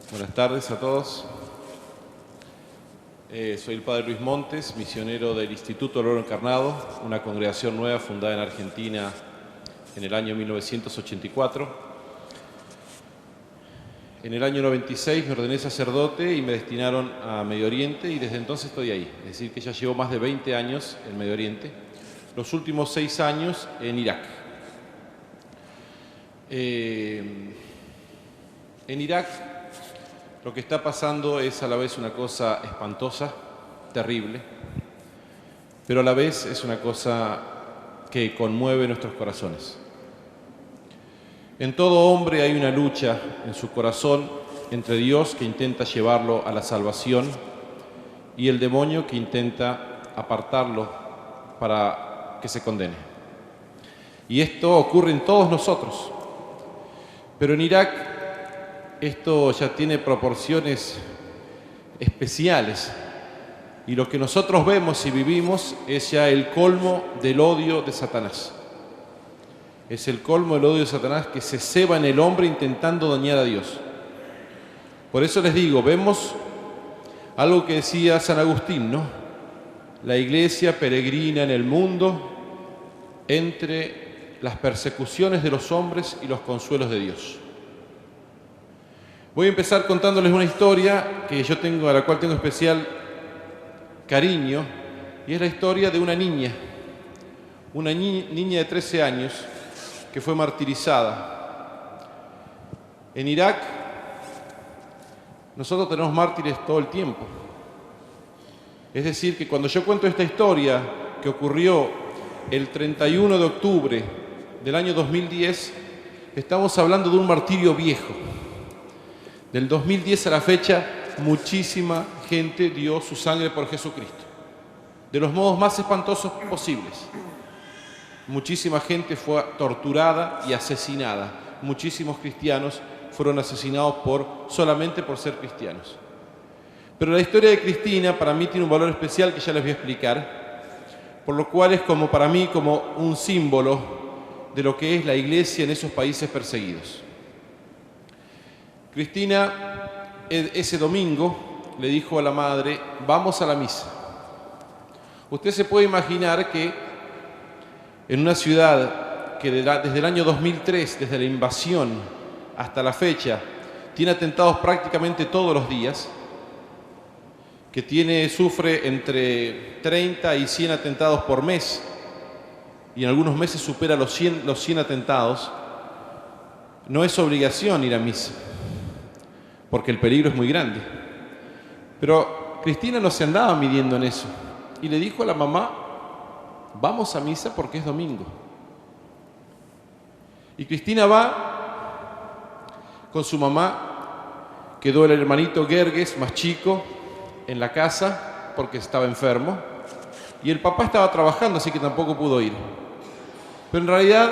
Buenas tardes a todos. Soy el Padre Luis Montes, misionero del Instituto del Oro Encarnado, una congregación nueva fundada en Argentina en el año 1984. En el año 96 me ordené sacerdote y me destinaron a Medio Oriente y desde entonces estoy ahí. Es decir, que ya llevo más de 20 años en Medio Oriente, los últimos 6 años en Irak. En Irak lo que está pasando es a la vez una cosa espantosa, terrible, pero a la vez es una cosa que conmueve nuestros corazones. En todo hombre hay una lucha en su corazón entre Dios, que intenta llevarlo a la salvación, y el demonio, que intenta apartarlo para que se condene. Y esto ocurre en todos nosotros. Pero en Irak esto ya tiene proporciones especiales, y lo que nosotros vemos y vivimos es ya el colmo del odio de Satanás. Es el colmo del odio de Satanás, que se ceba en el hombre intentando dañar a Dios. Por eso les digo, vemos algo que decía San Agustín, ¿no? La iglesia peregrina en el mundo entre las persecuciones de los hombres y los consuelos de Dios. Voy a empezar contándoles una historia que yo tengo, a la cual tengo especial cariño, y es la historia de una niña de 13 años que fue martirizada. En Irak nosotros tenemos mártires todo el tiempo. Es decir, que cuando yo cuento esta historia que ocurrió el 31 de octubre del año 2010, estamos hablando de un martirio viejo. Del 2010 a la fecha, muchísima gente dio su sangre por Jesucristo, de los modos más espantosos posibles. Muchísima gente fue torturada y asesinada. Muchísimos cristianos fueron asesinados solamente por ser cristianos. Pero la historia de Cristina para mí tiene un valor especial que ya les voy a explicar, por lo cual es para mí como un símbolo de lo que es la iglesia en esos países perseguidos. Cristina ese domingo le dijo a la madre: vamos a la misa. Usted se puede imaginar que en una ciudad que desde el año 2003, desde la invasión hasta la fecha, tiene atentados prácticamente todos los días, que sufre entre 30 y 100 atentados por mes, y en algunos meses supera los 100 atentados, no es obligación ir a misa, porque el peligro es muy grande. Pero Cristina no se andaba midiendo en eso, y le dijo a la mamá: vamos a misa porque es domingo. Y Cristina va con su mamá. Quedó el hermanito Gerges, más chico, en la casa porque estaba enfermo, y el papá estaba trabajando, así que tampoco pudo ir. Pero en realidad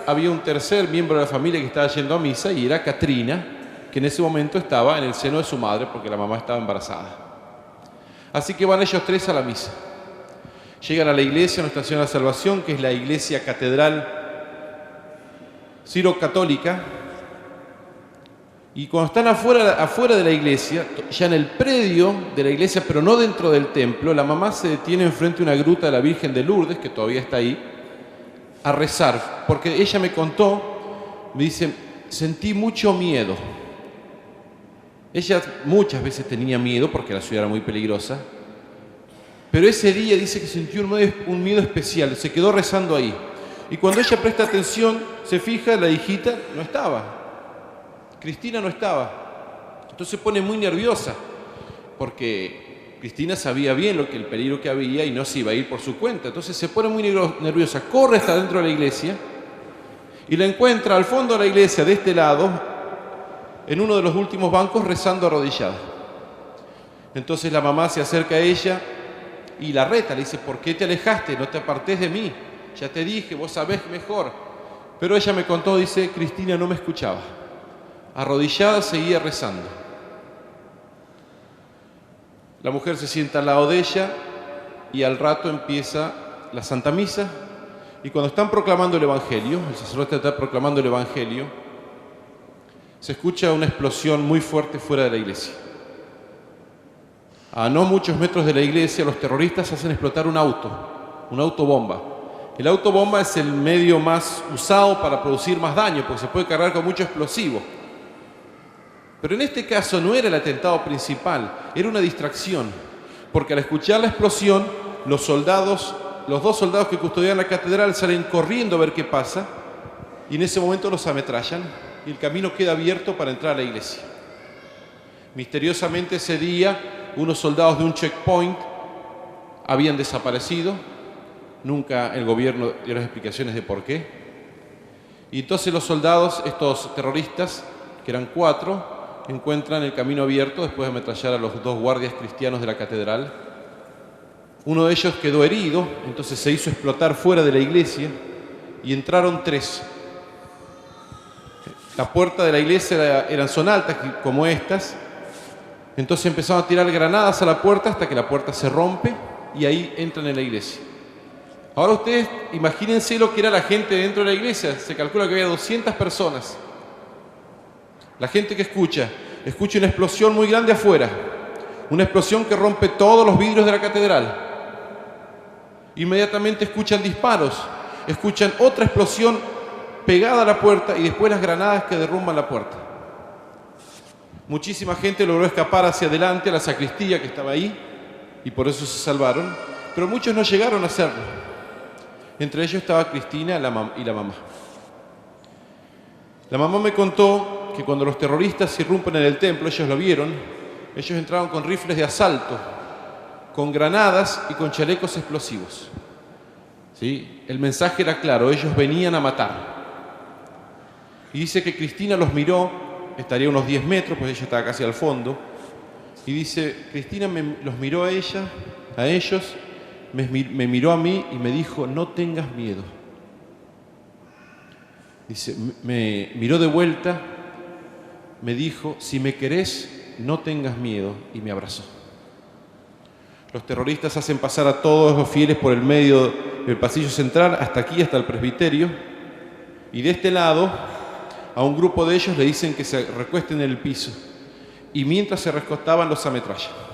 había un tercer miembro de la familia que estaba yendo a misa, y era Katrina, que en ese momento estaba en el seno de su madre porque la mamá estaba embarazada. Así que van ellos tres a la misa. Llegan a la iglesia, Nuestra Señora de la Salvación, que es la iglesia catedral siro-católica, y cuando están afuera de la iglesia, ya en el predio de la iglesia, pero no dentro del templo, la mamá se detiene enfrente de una gruta de la Virgen de Lourdes, que todavía está ahí, a rezar, porque ella me contó, me dice: sentí mucho miedo. Ella muchas veces tenía miedo porque la ciudad era muy peligrosa, pero ese día dice que sintió un miedo especial, se quedó rezando ahí. Y cuando ella presta atención, se fija, la hijita no estaba. Cristina no estaba. Entonces se pone muy nerviosa, porque Cristina sabía bien el peligro que había y no se iba a ir por su cuenta. Entonces se pone muy nerviosa, corre hasta dentro de la iglesia y la encuentra al fondo de la iglesia, de este lado, en uno de los últimos bancos, rezando arrodillada. Entonces la mamá se acerca a ella y la reta, le dice: ¿por qué te alejaste? No te apartés de mí. Ya te dije, vos sabés mejor. Pero ella me contó, dice: Cristina no me escuchaba. Arrodillada seguía rezando. La mujer se sienta al lado de ella y al rato empieza la Santa Misa, y cuando están proclamando el Evangelio, el sacerdote está proclamando el Evangelio, se escucha una explosión muy fuerte fuera de la iglesia. A no muchos metros de la iglesia, los terroristas hacen explotar un autobomba. El autobomba es el medio más usado para producir más daño, porque se puede cargar con mucho explosivo. Pero en este caso no era el atentado principal, era una distracción, porque al escuchar la explosión, los dos soldados que custodian la catedral salen corriendo a ver qué pasa, y en ese momento los ametrallan, y el camino queda abierto para entrar a la iglesia. Misteriosamente ese día, unos soldados de un checkpoint habían desaparecido. Nunca el gobierno dio las explicaciones de por qué. Y entonces los soldados, estos terroristas, que eran 4, encuentran el camino abierto después de ametrallar a los 2 guardias cristianos de la catedral. Uno de ellos quedó herido, entonces se hizo explotar fuera de la iglesia y entraron 3. La puerta de la iglesia son altas como estas, entonces empezaron a tirar granadas a la puerta hasta que la puerta se rompe y ahí entran en la iglesia. Ahora ustedes imagínense lo que era la gente dentro de la iglesia. Se calcula que había 200 personas. La gente que escucha una explosión muy grande afuera, una explosión que rompe todos los vidrios de la catedral. Inmediatamente escuchan disparos, escuchan otra explosión pegada a la puerta y después las granadas que derrumban la puerta. Muchísima gente logró escapar hacia adelante a la sacristía que estaba ahí y por eso se salvaron, pero muchos no llegaron a hacerlo. Entre ellos estaba Cristina y la mamá. La mamá me contó que cuando los terroristas irrumpen en el templo, ellos lo vieron, ellos entraron con rifles de asalto, con granadas y con chalecos explosivos. ¿Sí? El mensaje era claro, ellos venían a matar. Y dice que Cristina los miró, estaría a unos 10 metros, pues ella estaba casi al fondo, y dice, Cristina los miró a ellos, me miró a mí y me dijo, no tengas miedo. Dice, me miró de vuelta, me dijo, si me querés, no tengas miedo, y me abrazó. Los terroristas hacen pasar a todos los fieles por el medio del pasillo central, hasta aquí, hasta el presbiterio, y de este lado, a un grupo de ellos le dicen que se recuesten en el piso, y mientras se recostaban los ametrallan.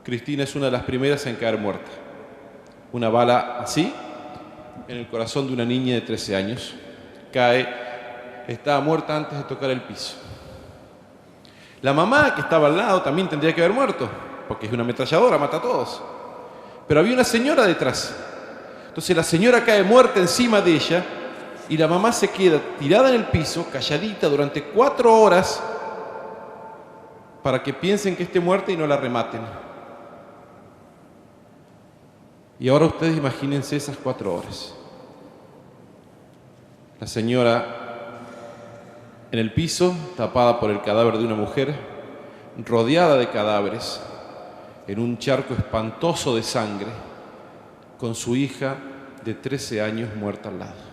Cristina es una de las primeras en caer muerta. Una bala así, en el corazón de una niña de 13 años. Cae, estaba muerta antes de tocar el piso. La mamá que estaba al lado también tendría que haber muerto, porque es una ametralladora, mata a todos. Pero había una señora detrás. Entonces la señora cae muerta encima de ella y la mamá se queda tirada en el piso, calladita, durante 4 horas para que piensen que esté muerta y no la rematen. Y ahora ustedes imagínense esas 4 horas. La señora en el piso, tapada por el cadáver de una mujer, rodeada de cadáveres, en un charco espantoso de sangre, con su hija de 13 años muerta al lado.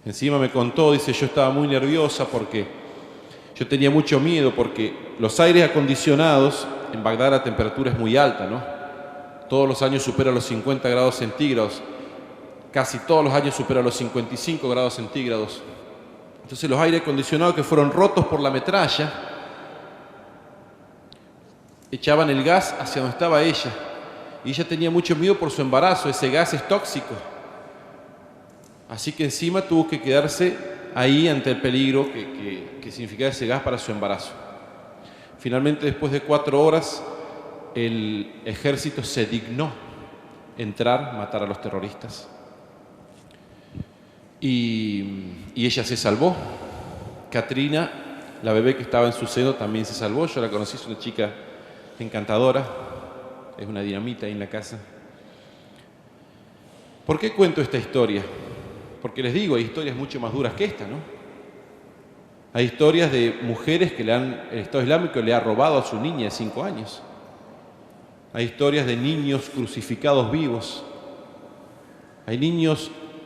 Encima me contó, dice, yo estaba muy nerviosa porque yo tenía mucho miedo porque los aires acondicionados, en Bagdad la temperatura es muy alta, ¿no? Todos los años supera los 50 grados centígrados, casi todos los años supera los 55 grados centígrados. Entonces los aires acondicionados que fueron rotos por la metralla, echaban el gas hacia donde estaba ella. Y ella tenía mucho miedo por su embarazo, ese gas es tóxico. Así que encima tuvo que quedarse ahí ante el peligro que significaba ese gas para su embarazo. Finalmente, después de 4 horas, el ejército se dignó entrar, matar a los terroristas. Y ella se salvó. Katrina, la bebé que estaba en su seno, también se salvó. Yo la conocí, es una chica encantadora, es una dinamita ahí en la casa. ¿Por qué cuento esta historia? Porque les digo, hay historias mucho más duras que esta, ¿no? Hay historias de mujeres que el Estado Islámico le ha robado a su niña de 5 años. Hay historias de niños crucificados vivos. Hay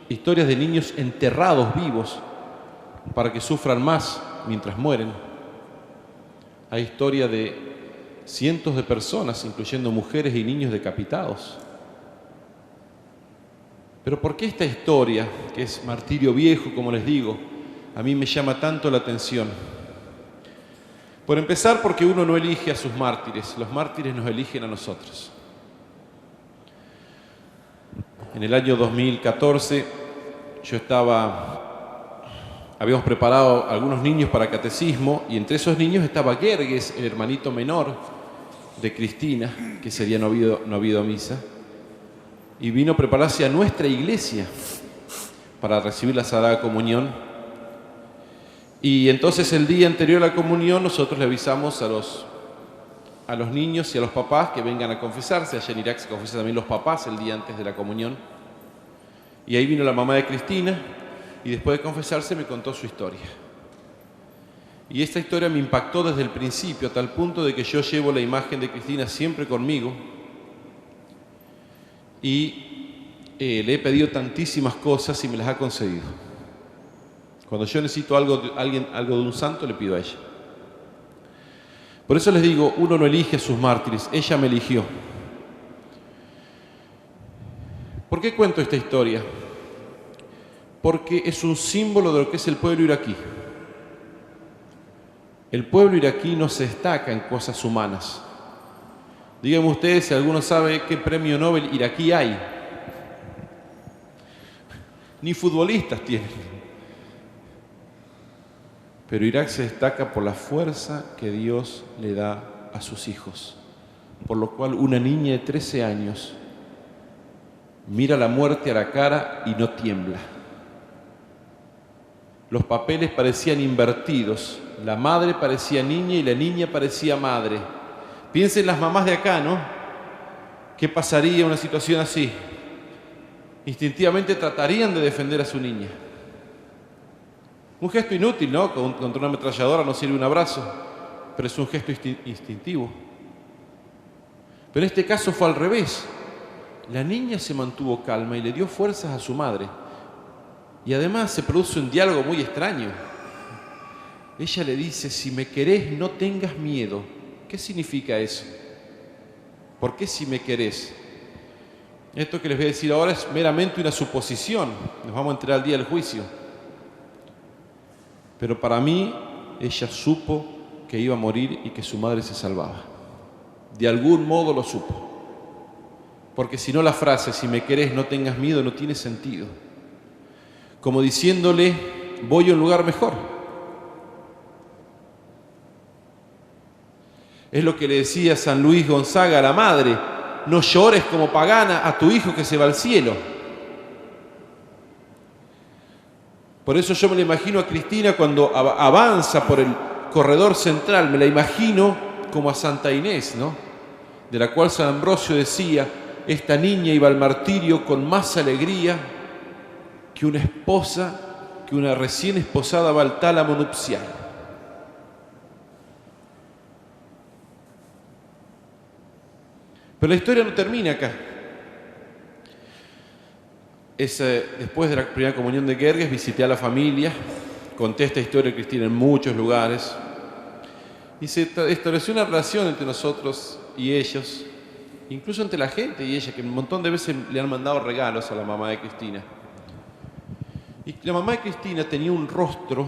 historias de niños enterrados vivos para que sufran más mientras mueren. Hay historia de cientos de personas, incluyendo mujeres y niños decapitados. Pero ¿por qué esta historia, que es martirio viejo, como les digo, a mí me llama tanto la atención? Por empezar, porque uno no elige a sus mártires, los mártires nos eligen a nosotros. En el año 2014 habíamos preparado a algunos niños para catecismo y entre esos niños estaba Gerges, el hermanito menor de Cristina, que ese día no ha habido misa, y vino a prepararse a nuestra iglesia para recibir la Sagrada Comunión. Y entonces el día anterior a la comunión nosotros le avisamos a los niños y a los papás que vengan a confesarse. Allá en Irak se confiesan también los papás el día antes de la comunión. Y ahí vino la mamá de Cristina y después de confesarse me contó su historia. Y esta historia me impactó desde el principio, a tal punto de que yo llevo la imagen de Cristina siempre conmigo. Y le he pedido tantísimas cosas y me las ha concedido. Cuando yo necesito algo de un santo, le pido a ella. Por eso les digo, uno no elige a sus mártires, ella me eligió. ¿Por qué cuento esta historia? Porque es un símbolo de lo que es el pueblo iraquí. El pueblo iraquí no se destaca en cosas humanas. Díganme ustedes si alguno sabe qué premio Nobel iraquí hay. Ni futbolistas tienen. Pero Irak se destaca por la fuerza que Dios le da a sus hijos. Por lo cual una niña de 13 años mira la muerte a la cara y no tiembla. Los papeles parecían invertidos. La madre parecía niña y la niña parecía madre. Piensen las mamás de acá, ¿no? ¿Qué pasaría en una situación así? Instintivamente tratarían de defender a su niña. Un gesto inútil, ¿no? Contra una ametralladora no sirve un abrazo, pero es un gesto instintivo. Pero en este caso fue al revés. La niña se mantuvo calma y le dio fuerzas a su madre. Y además se produce un diálogo muy extraño. Ella le dice, si me querés, no tengas miedo. ¿Qué significa eso? ¿Por qué si me querés? Esto que les voy a decir ahora es meramente una suposición. Nos vamos a enterar al día del juicio. Pero para mí, ella supo que iba a morir y que su madre se salvaba. De algún modo lo supo. Porque si no, la frase, si me querés, no tengas miedo, no tiene sentido. Como diciéndole, voy a un lugar mejor. Es lo que le decía San Luis Gonzaga a la madre, no llores como pagana a tu hijo que se va al cielo. Por eso yo me la imagino a Cristina cuando avanza por el corredor central, me la imagino como a Santa Inés, ¿no? De la cual San Ambrosio decía, esta niña iba al martirio con más alegría que una esposa, que una recién esposada va al tálamo nupcial. Pero la historia no termina acá. Después de la primera comunión de Gerges visité a la familia, conté esta historia de Cristina en muchos lugares y se estableció una relación entre nosotros y ellos, incluso entre la gente y ella, que un montón de veces le han mandado regalos a la mamá de Cristina. Y la mamá de Cristina tenía un rostro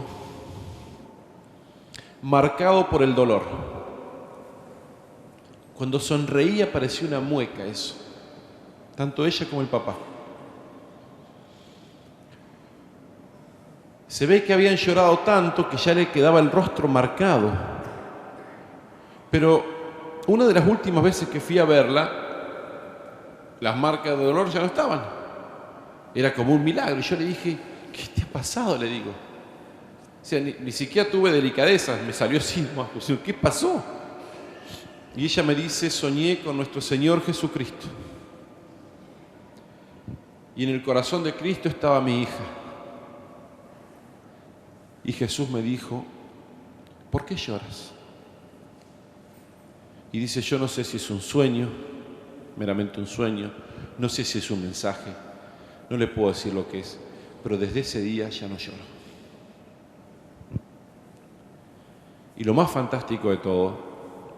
marcado por el dolor. Cuando sonreía parecía una mueca eso, tanto ella como el papá. Se ve que habían llorado tanto que ya le quedaba el rostro marcado. Pero una de las últimas veces que fui a verla, las marcas de dolor ya no estaban. Era como un milagro. Y yo le dije, ¿qué te ha pasado? Le digo. O sea, ni siquiera tuve delicadeza, me salió así nomás. ¿Qué pasó? Y ella me dice, soñé con nuestro Señor Jesucristo. Y en el corazón de Cristo estaba mi hija. Y Jesús me dijo, ¿por qué lloras? Y dice, yo no sé si es un sueño, meramente un sueño, no sé si es un mensaje, no le puedo decir lo que es, pero desde ese día ya no lloro. Y lo más fantástico de todo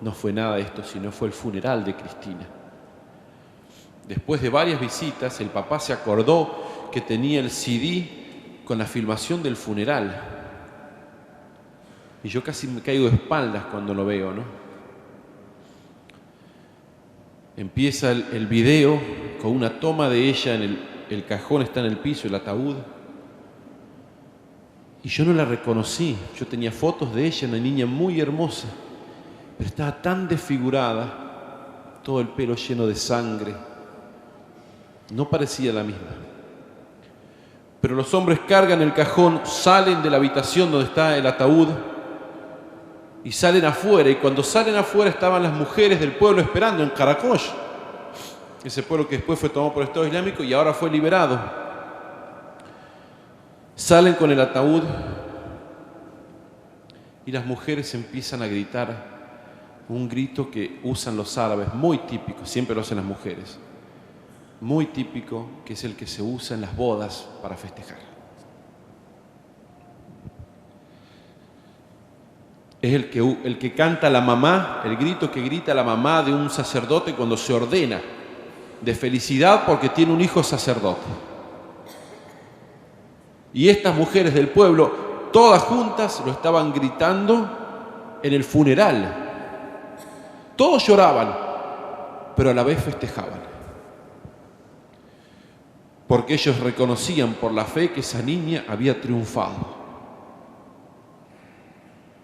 no fue nada de esto, sino fue el funeral de Cristina. Después de varias visitas, el papá se acordó que tenía el CD con la filmación del funeral. Y yo casi me caigo de espaldas cuando lo veo, ¿no? Empieza el video con una toma de ella en el cajón, está en el piso, el ataúd. Y yo no la reconocí. Yo tenía fotos de ella, una niña muy hermosa, pero estaba tan desfigurada, todo el pelo lleno de sangre. No parecía la misma. Pero los hombres cargan el cajón, salen de la habitación donde está el ataúd y salen afuera. Y cuando salen afuera estaban las mujeres del pueblo esperando en Karakosh, ese pueblo que después fue tomado por el Estado Islámico y ahora fue liberado. Salen con el ataúd y las mujeres empiezan a gritar un grito que usan los árabes, muy típico, siempre lo hacen las mujeres, muy típico, que es el que se usa en las bodas para festejar. Es el que canta la mamá, el grito que grita la mamá de un sacerdote cuando se ordena, de felicidad porque tiene un hijo sacerdote. Y estas mujeres del pueblo, todas juntas, lo estaban gritando en el funeral. Todos lloraban, pero a la vez festejaban. Porque ellos reconocían por la fe que esa niña había triunfado.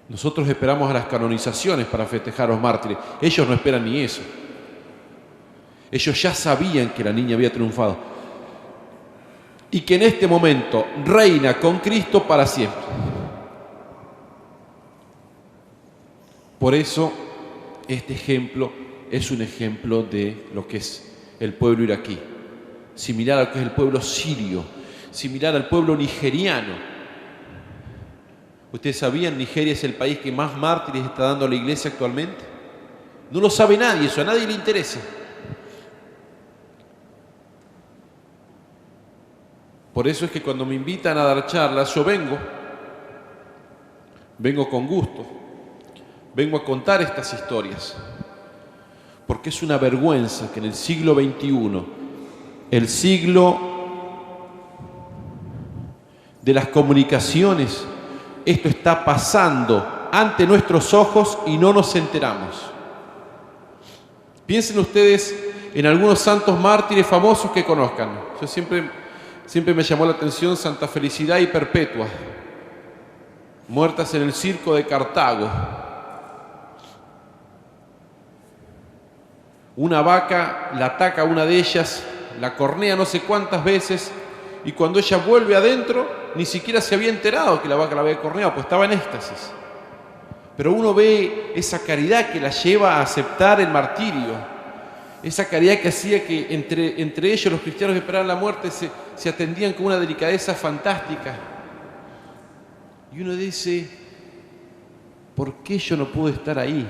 Nosotros esperamos a las canonizaciones para festejar a los mártires. Ellos no esperan ni eso. Ellos ya sabían que la niña había triunfado. Y que en este momento reina con Cristo para siempre. Por eso, este ejemplo es un ejemplo de lo que es el pueblo iraquí. Similar a lo que es el pueblo sirio. Similar al pueblo nigeriano. ¿Ustedes sabían? Nigeria es el país que más mártires está dando a la iglesia actualmente. No lo sabe nadie, eso a nadie le interesa. Por eso es que cuando me invitan a dar charlas, yo vengo con gusto, vengo a contar estas historias, porque es una vergüenza que en el siglo XXI, el siglo de las comunicaciones, esto está pasando ante nuestros ojos y no nos enteramos. Piensen ustedes en algunos santos mártires famosos que conozcan. Yo siempre me llamó la atención Santa Felicidad y Perpetua, muertas en el circo de Cartago. Una vaca la ataca a una de ellas, la cornea no sé cuántas veces, y cuando ella vuelve adentro, ni siquiera se había enterado que la vaca la había corneado, pues estaba en éxtasis. Pero uno ve esa caridad que la lleva a aceptar el martirio. Esa caridad que hacía que entre ellos, los cristianos que esperaban la muerte, se atendían con una delicadeza fantástica. Y uno dice, ¿por qué yo no pude estar ahí?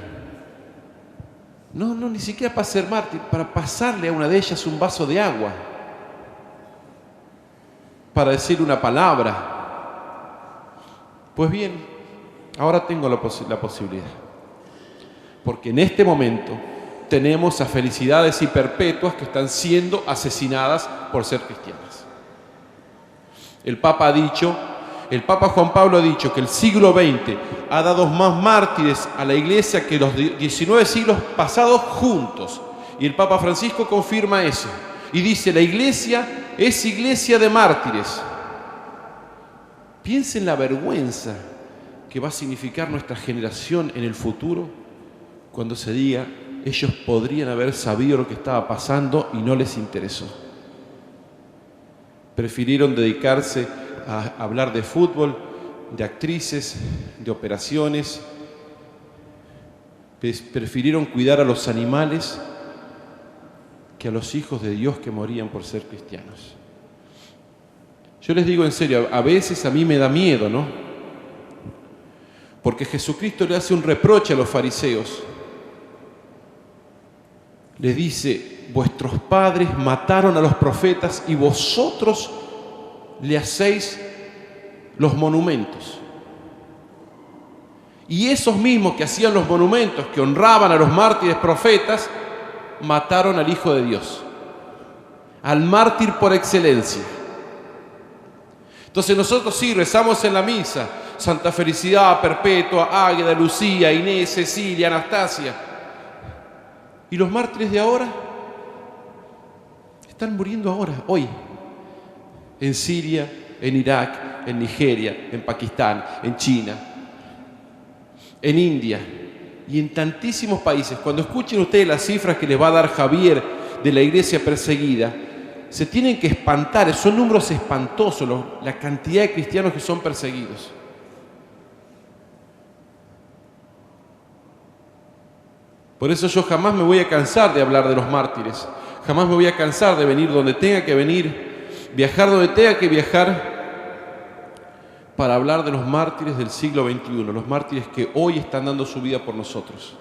No, ni siquiera para ser mártir, para pasarle a una de ellas un vaso de agua, para decir una palabra. Pues bien, ahora tengo la posibilidad. Porque en este momento tenemos a Felicidades y Perpetuas que están siendo asesinadas por ser cristianas. El Papa Juan Pablo ha dicho que el siglo XX ha dado más mártires a la Iglesia que los 19 siglos pasados juntos. Y el Papa Francisco confirma eso. Y dice, la Iglesia es iglesia de mártires. Piensen la vergüenza que va a significar nuestra generación en el futuro cuando se diga, ellos podrían haber sabido lo que estaba pasando y no les interesó. Prefirieron dedicarse a hablar de fútbol, de actrices, de operaciones. Prefirieron cuidar a los animales que a los hijos de Dios que morían por ser cristianos. Yo les digo en serio, a veces a mí me da miedo, ¿no? Porque Jesucristo le hace un reproche a los fariseos. Les dice, vuestros padres mataron a los profetas y vosotros le hacéis los monumentos. Y esos mismos que hacían los monumentos, que honraban a los mártires profetas, mataron al Hijo de Dios, al mártir por excelencia. Entonces nosotros sí rezamos en la misa, Santa Felicidad, Perpetua, Águeda, Lucía, Inés, Cecilia, Anastasia. ¿Y los mártires de ahora? Están muriendo ahora, hoy, en Siria, en Irak, en Nigeria, en Pakistán, en China, en India y en tantísimos países. Cuando escuchen ustedes las cifras que les va a dar Javier de la iglesia perseguida, se tienen que espantar. Son números espantosos la cantidad de cristianos que son perseguidos. Por eso yo jamás me voy a cansar de hablar de los mártires. Jamás me voy a cansar de venir donde tenga que venir, viajar donde tenga que viajar, para hablar de los mártires del siglo XXI, los mártires que hoy están dando su vida por nosotros.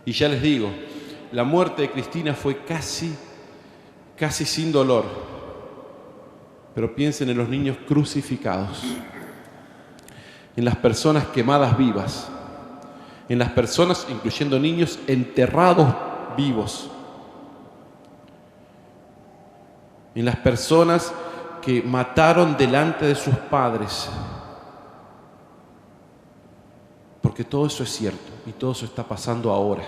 Y ya les digo, la muerte de Cristina fue casi sin dolor. Pero piensen en los niños crucificados, en las personas quemadas vivas, en las personas, incluyendo niños, enterrados vivos, en las personas que mataron delante de sus padres. Porque todo eso es cierto y todo eso está pasando ahora.